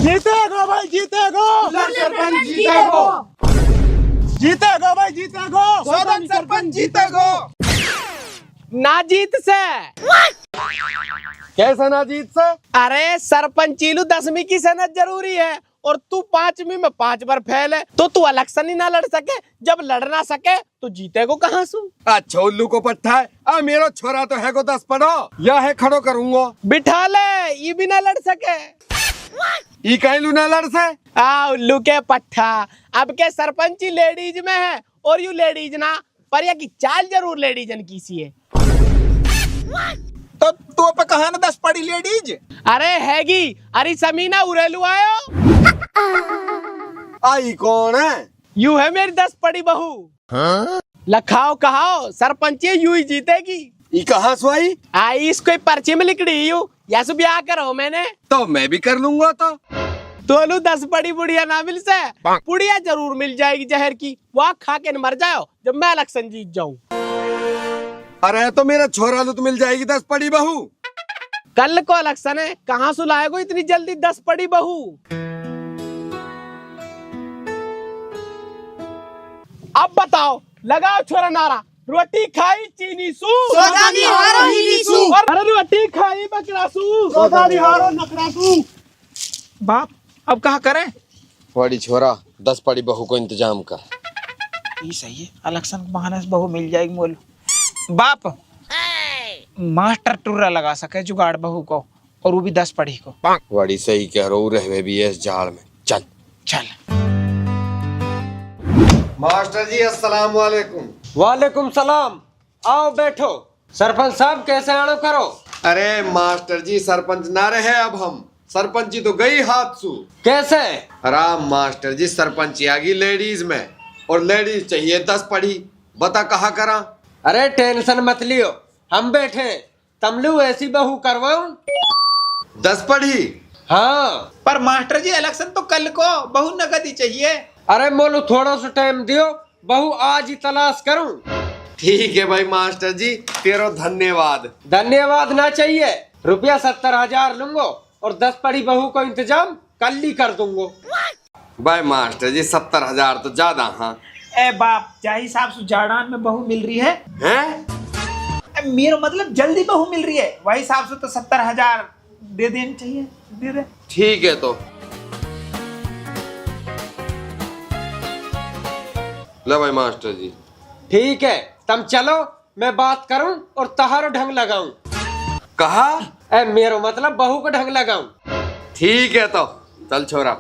जीतेगा भाई जीतेगा, सरपंच जीतेगा, जीतेगा भाई जीतेगा, सदन सरपंच जीतेगा। ना जीत से कैसा ना जीत से? अरे सरपंचीलू 10वीं की सनद जरूरी है और तू 5वीं में 5 बार फेल है तो तू इलेक्शन ही ना लड़ सके। जब लड़ ना सके तो जीतेगो कहाँ से? अच्छा उल्लू को पट्टा है। मेरा छोरा तो है को 10 पढ़ो या है खड़ो करूंगा। बिठा ले, ये भी ना लड़ सके। ई कहलू ना लड़ से। उल्लू के पट्टा। अब के सरपंची लेडीज में है और यू लेडीज ना पर या की चाल जरूर लेडीजन की सी है। तो पे कहा ना 10 पढ़ी लेडीज। अरे हैगी, अरे समीना उरेलू आयो। आई कौन है? यू है मेरी 10 पढ़ी बहू। लखाओ कहाओ सरपंच यू ही जीतेगी। ई कहाँ से आई? आई इसको पर्ची में लिख रही हूँ या सु ब्याह करो मैंने तो मैं भी कर लूंगा। तोलू 10 बड़ी बुढ़िया ना मिल से बुढ़िया जरूर मिल जाएगी जहर की। वहाँ खा के न मर जाओ जब मैं इलेक्शन जीत जाऊँ। अरे तो मेरा छोरा तो मिल जाएगी 10 पढ़ी बहू। कल को इलेक्शन है, कहाँ से लाएगो इतनी जल्दी 10 पढ़ी बहू? अब बताओ, लगाओ छोरा नारा। रोटी खाई चीनी सू, सौदा निहारो हीनी सू। अरे रोटी खाई बकरा सू, सौदा निहारो नखरा सू। बाप अब कहा करें? बड़ी छोरा 10 पढ़ी बहू को इंतजाम कर। ये सही है, इलेक्शन के बहाने से बहू मिल जाएगी। बोलो बाप, मास्टर टुर्रा लगा सके जुगाड़ बहू को और वो भी 10 पढ़ी को। बड़ी सही कह रहा हूँ, रहे भी है इस जाड़ में। चल चल। मास्टर जी अस्सलाम वालेकुम। वालेकुम सलाम। आओ बैठो। सरपंच साहब कैसे आनो करो? अरे मास्टर जी सरपंच ना रहे अब हम। सरपंची तो गई हाथ सू। कैसे? आराम मास्टर जी, सरपंची आ गई लेडीज में और लेडीज चाहिए 10 पढ़ी। बता कहा करा? अरे टेंशन मत लियो, हम बैठे। तमलू ऐसी बहू करवाऊं? 10 पढ़ी? हाँ। पर मास्टर जी इलेक्शन तो कल को, बहू नगद ही चाहिए। अरे मोलू थोड़ा सा टाइम दियो, बहू आज ही तलाश करूं। ठीक है भाई मास्टर जी, तेरो धन्यवाद। धन्यवाद ना चाहिए, रुपया 70,000 लूंगो और 10 पढ़ी बहू को इंतजाम कल ही कर दूंगो। भाई मास्टर जी 70,000 तो ज्यादा। हाँ ए बाप, क्या हिसाब से जाड़ान में बहू मिल रही है? हैं? मेरा मतलब जल्दी बहू मिल रही है, वही हिसाब से तो 70,000 दे देनी चाहिए। दे दे। ठीक है तो लो भाई मास्टर जी। ठीक है, तुम चलो, मैं बात करूं और तहारो ढंग लगाऊं। कहा? ए मेरो मतलब बहू को ढंग लगाऊं। ठीक है तो चल छोरा।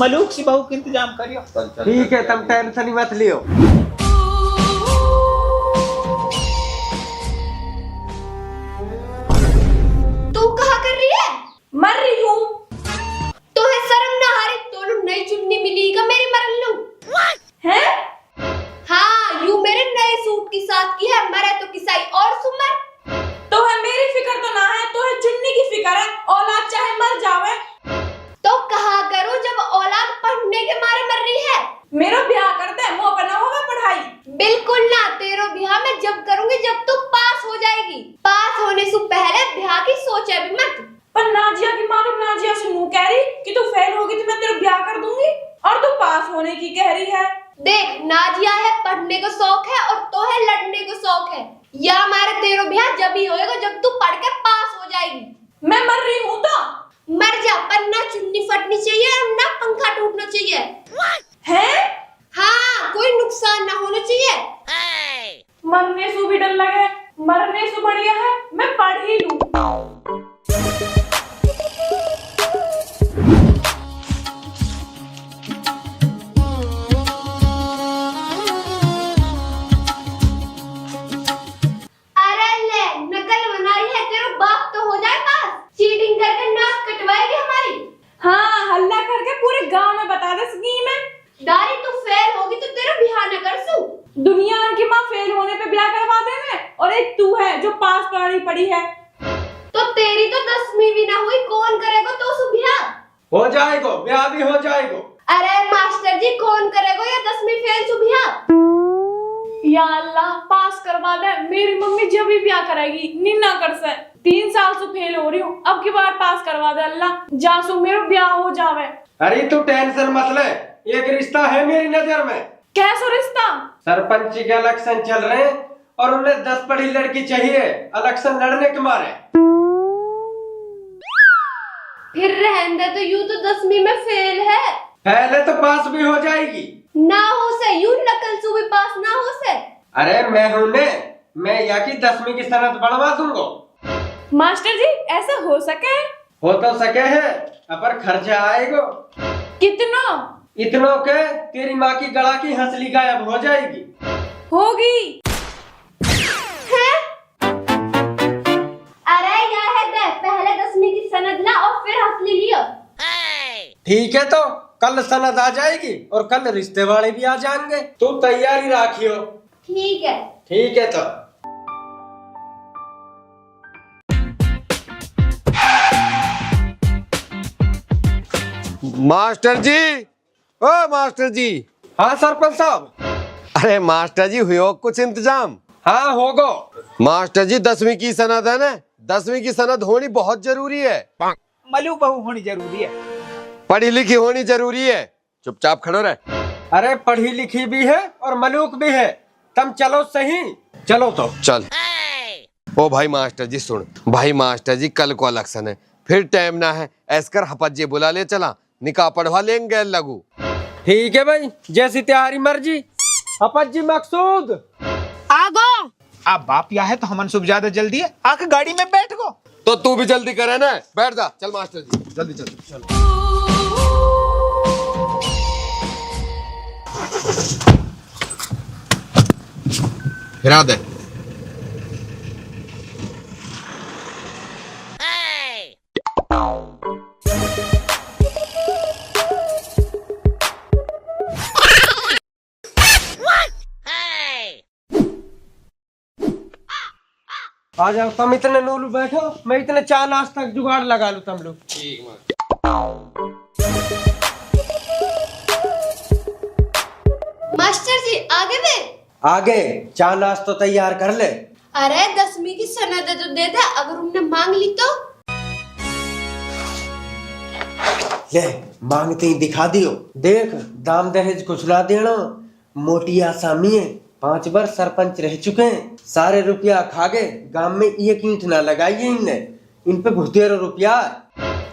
मलूक सी बहू का इंतजाम करियो। ठीक है, तुम टेंशन मत लियो। तू कहा कर रही है? मर रही हूँ। तो है शर्म ना हारी, तो नई चुन्नी मिली का मेरी मरन लूं हैं? हाँ, यू मेरे नए सूट की साथ की है, मरे तो किसाई और सुमर। तो है मेरी फिक्र तो ना है, तो है चुन्नी की फिक्र है। औलाद चाहे मर जावे तो कहा करो जब औलाद पढ़ने के मारे मर रही है। मेरा ब्याह कर दे, मुँह पर ना होगा पढ़ाई। बिल्कुल ना, तेरो ब्याह मैं जब करूंगी जब तू पास हो जाएगी। पास होने से पहले ब्याह की सोचे भी मत। पर नाजिया की माँ तो नाजिया से मुँह कह रही कि तू फेल होगी तो मैं तेरा ब्याह कर दूंगी, और तू पास होने की कह रही है। देख, नाजिया है पढ़ने को शौक है और तो है लड़ने को शौक है। या हमारे तेरो ब्याह जब ही होएगा जब तू पढ़ के पास हो जाएगी। मैं मर रही हूँ तो मर जा, पर ना चुन्नी फटनी चाहिए और ना पंखा टूटना चाहिए। है? हाँ, कोई नुकसान ना होना चाहिए। मरने से भी डर लगे, मरने से बढ़िया है मैं पढ़ ही लूं। अरे ले, नकल बना रही है, तेरा बाप तो हो जाए पास। चीटिंग करके नाक कटवाएगी हमारी। हाँ, हल्ला करके पूरे गांव में बता दे स्कीम है। दारी तू फेल होगी तो तेरा ब्याह न कर सू। दुनिया की माँ फेल होने पे ब्याह करवा दे मैं, और एक तू है जो पास पड़ी है। तो तेरी तो 10वीं भी ना हुई, कौन करेगा तो सु ब्याह? हो जाएगो, ब्याह भी हो जाएगो। अरे मास्टर जी, कौन करेगा या 10वीं फेल सु ब्याह? या अल्लाह पास करवा दे, मेरी मम्मी जब भी ब्याह कराएगी निन्ना कर से। 3 साल से फेल हो रही हूँ, अब की बार पास करवा दे अल्लाह, जासू मेरा ब्याह हो जावे। अरे तू टेंशन मत ले, एक रिश्ता है मेरी नजर में। कैसा रिश्ता? सरपंची के इलेक्शन चल रहे हैं और उन्हें 10 पढ़ी लड़की चाहिए इलेक्शन लड़ने के मारे। फिर रहने तो यूं तो 10वीं में फेल है, पहले तो पास भी हो जाएगी। ना हो से यूं नकल से भी पास ना हो से। अरे मैं हूं ने, मैं या की 10वीं की सनद बढ़वा दूंगा। मास्टर जी ऐसा हो सके? हो तो सके है, पर खर्चा आएगा। कितना? इतनों के तेरी माँ की गला की हंसली गायब हो जाएगी। होगी। अरे यह है दे, पहले 10वीं की सनद ला और फिर हंसली लियो। ठीक है, तो कल सनद आ जाएगी और कल रिश्ते वाले भी आ जाएंगे। तू तैयारी रखियो। ठीक है। ठीक है तो। मास्टर जी, ओ मास्टर जी। हाँ सरपंच साहब। अरे मास्टर जी हुई कुछ इंतजाम? हाँ होगो। मास्टर जी 10वीं की सनद है ना, 10वीं की सनद होनी बहुत जरूरी है। मलू बहू होनी जरूरी है, पढ़ी लिखी होनी जरूरी है। चुपचाप खड़ो रहे। अरे पढ़ी लिखी भी है और मलूक भी है। तुम चलो सही। चलो तो। चल। ओ भाई मास्टर जी सुन, भाई मास्टर जी कल को इलेक्शन है, फिर टाइम ना है, ऐसकर हपज्जे बुला ले, चला निकाह पढ़वा लेंगे लगू। ठीक है भाई, जैसी तुम्हारी मर्जी। अपत जी मकसूद आगो। अब बाप या है तो हमन सुब ज्यादा जल्दी है, आके गाड़ी में बैठ गो। तो तू भी जल्दी करे ना, बैठ जा। चल मास्टर जी जल्दी चल। चलो फिरा दे। आ जाओ, तुम इतने नूलू बैठो, मैं इतने 4 नाश्ता जुगाड़ लगा लूं तुम लोग। मास्टर जी आगे में। आगे 4 नाश्ता तो तैयार कर ले। अरे 10वीं की सनद तो दे दे, अगर उनने मांग ली तो। ले मांगते ही दिखा दियो। देख दाम दहेज कुछ ना देना, मोटी आसामी है। 5 बार सरपंच रह चुके हैं, सारे रुपया खा गए, गांव में एक ईंट ना लगाइए इनने, इन पे घुतेरो रुपया।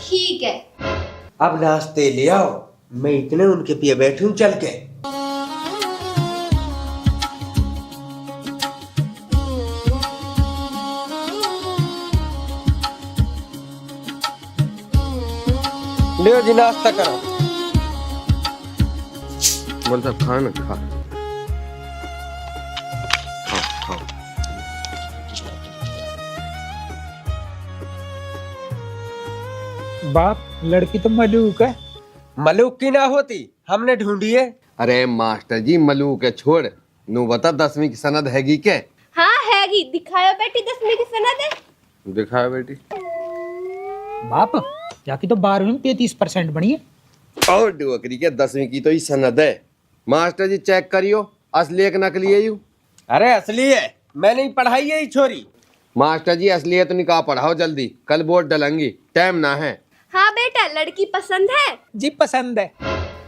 ठीक है। अब नाश्ते ले आओ, मैं इतने उनके पिए बैठूं चल के। लियो जी नाश्ता करो। बोल साहब खा ना, खा। बाप लड़की तो मलूक है। मलूक की ना होती, हमने ढूंढी है। अरे मास्टर जी मलूक है छोड़, नू बता 10वीं की सनद हैगी क्या? हाँ हैगी, दिखाओ बेटी 10वीं की सनद है। दिखाओ बेटी। बाप जाकी तो 12वीं में 33% बनी है। और डुअकरी के 10वीं की तो ही सनद है। मास्टर जी चेक करियो, असली एक नकली है यू। अरे असली है, मैंने ही पढ़ाई है ये छोरी। मास्टर जी असली है तो निकाह पढ़ाओ जल्दी, कल वोट डलेंगी, टाइम ना है। हाँ बेटा, लड़की पसंद है? जी पसंद है।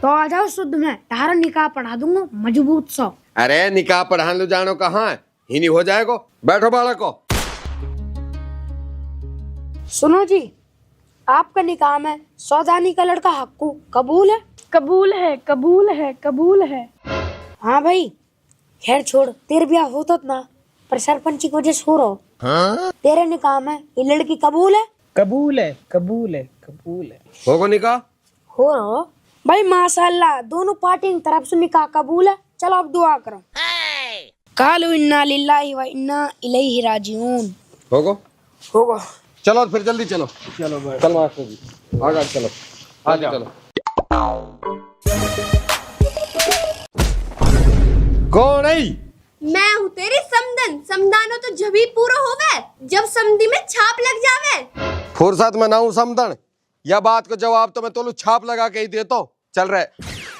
तो आ जाओ शुद्ध में, तारा निकाह पढ़ा दूंगा मजबूत सा। अरे निकाह पढ़ान लो जानो कहाँ है, ही नहीं हो जाएगा। बैठो बालक को। सुनो जी, आपका निकाह में सौदानी का लड़का हक्कू कबूल है? कबूल है, कबूल है, कबूल है। हाँ भाई, खैर छोड़, तेरे ब्याह होता ना, पर सरपंच की वजह से हो रहा। तेरे निकाह में ये लड़की कबूल है? कबूल है, कबूल है, कबूल है। होगो निकाह? हो रहा भाई, माशाल्लाह, दोनों पार्टी की तरफ से निकाह कबूल है। चलो अब दुआ करो। कालू इन्ना लिल्लाहि व इन्ना इलैहि राजिऊन। होगो? होगा। चलो फिर जल्दी चलो। चलो चल मास्टर जी आगे चलो। आ जाओ चलो। कौन है? मैं हूँ तेरी समदन। समदानो तो जभी पूरा होवे जब समधी में छाप लग जावे। फुर्सत में ना हूँ समदन, या बात को जवाब तो मैं तोलू छाप लगा के ही देता हूँ। चल रहे।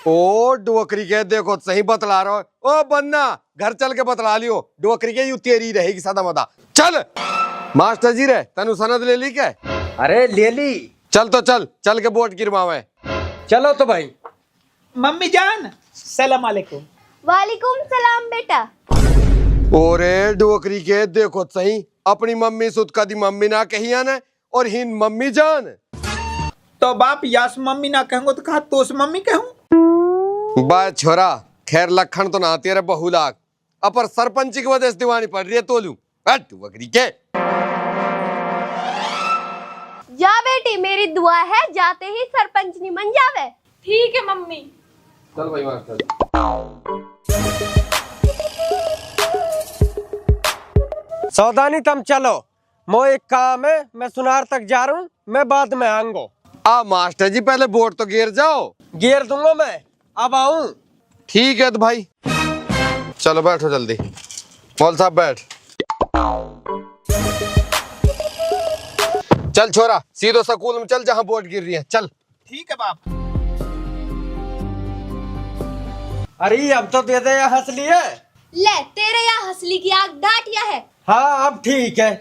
ओ डुअकरी के देखो सही बतला रहा हो। ओ बन्ना घर चल के बतला लियो, डुअकरी के यू तेरी रहेगी सदा मदा। चल। मास्टर जी रे तनु सनद ले ली क्या? अरे ले ली। चल तो चल के वोट गिरवावे। चलो तो भाई। मम्मी जान सलाम अलैकुम। वालेकुम सलाम बेटा। ओरे डोकरी के देखो सही, अपनी मम्मी सुत का दी मम्मी ना कही आने और हिन मम्मी जान। तो बाप यास मम्मी ना कहूंगा तो कहा तोस मम्मी कहूं। बा छोरा खैर लखन तो ना तेरे बहु लाख अपर सरपंच की वजह से दीवानी पड़ रही है तोलू हट बकरी के। जा बेटी मेरी दुआ है जाते ही सरपंच नहीं बन जावे। ठीक है मम्मी। चल भाई मास्टर। सौदानी तुम चलो, मो एक काम है, मैं सुनार तक जा रहा हूँ, मैं बाद में आऊंगा। आ मास्टर जी पहले वोट तो गिर जाओ। गिर दूंगा मैं, अब आऊं। ठीक है तो भाई चलो बैठो जल्दी। मौल साहब बैठ। चल छोरा सीधो स्कूल में चल जहाँ वोट गिर रही है चल। ठीक है बाप। अरे अब तो दे दे हंसली है। ले तेरे यहाँ हंसली की आग डांटिया है। हाँ अब ठीक है।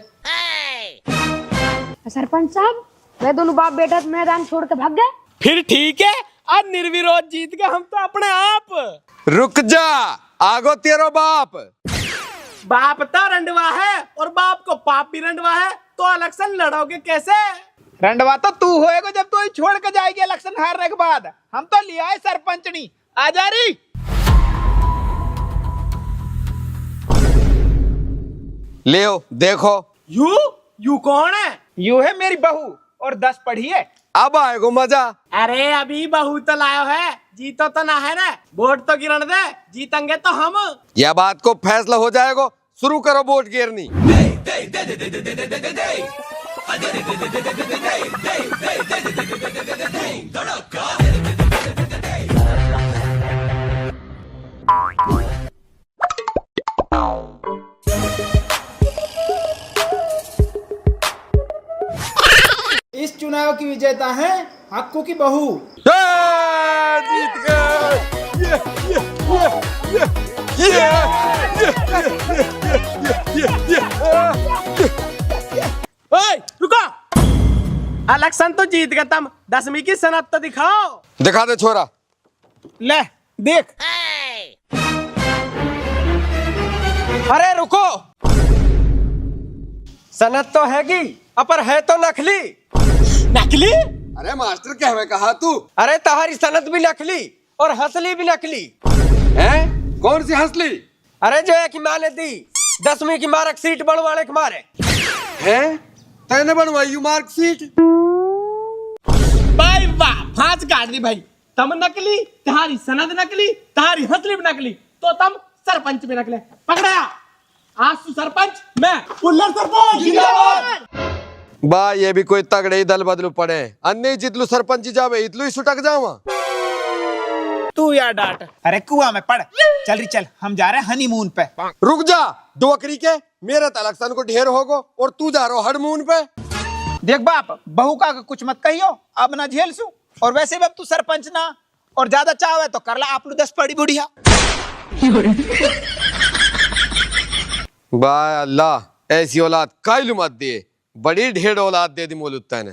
सरपंच साहब वे दोनों बाप बेटा मैदान छोड़ के भाग गए। फिर ठीक है, आज निर्विरोध जीत गए हम तो अपने आप। रुक जा आगो तेरो बाप। बाप तो रंडवा है और बाप को पाप भी रंडवा है, तो इलेक्शन लड़ोगे कैसे? रंडवा तो तू होएगा जब तू छोड़ के जाएगी इलेक्शन हारने के बाद। हम तो लिया है सरपंचनी आ जा रही। ले देखो। यू कौन है? यू है मेरी बहू और 10 पढ़ी है। अब आएगो मजा। अरे अभी बहू तो लायो है, जीतो तो ना है ना, वोट तो गिरन दे, जीतेंगे तो हम। यह बात को फैसला हो जाएगा, शुरू करो वोट गिरनी। इस चुनाव की विजेता है हक्कू की बहू। जीत गए। ओए रुको, इलेक्शन तो जीत गए तुम, 10वीं की सनद तो दिखाओ। दिखा दे छोरा। ले देख। अरे रुको, सनद तो हैगी अपर है तो नकली। नकली? अरे मास्टर क्या हमें कहा तू? अरे तुम्हारी सनद भी नकली और हंसली भी नकली हैं? कौन सी हंसली? अरे जो है कि माने दी 10वीं की मार्कशीट बनवाने के मारे। हैं? तैने बनवाई मार्कशीट? भाई वाह, फांस काट दी भाई। तुम नकली, तुम्हारी सनद नकली, तुम्हारी हंसली भी नकली, तो तुम सरपंच भी नकले। पकड़ा आज तू सरपंच, मैं पुल्लर सरपंच। जिंदाबाद। बा ये भी कोई तगड़े ही दल बदलू पड़े, अन्य जितलू सरपंच जावे इतलू ही सुटक जावा। तू यार डांट। अरे कुआं में पड़। चल रही चल, हम जा रहे हैं हनीमून पे। रुक जा डोकरी के, मेरे तो इलेक्शन को ढेर होगो और तू जा रहा हनीमून पे। देख बाप, बहू का कुछ मत कहियो, अब ना झेल सू। और वैसे भी अब तू सरपंच ना और ज्यादा चाहे तो कर ला आप लोग 10 पड़ी बुढ़िया। बा अल्लाह ऐसी औलाद कायलू मत दे, बड़ी ढेर औलाद दे दी मोलुत्ता ने।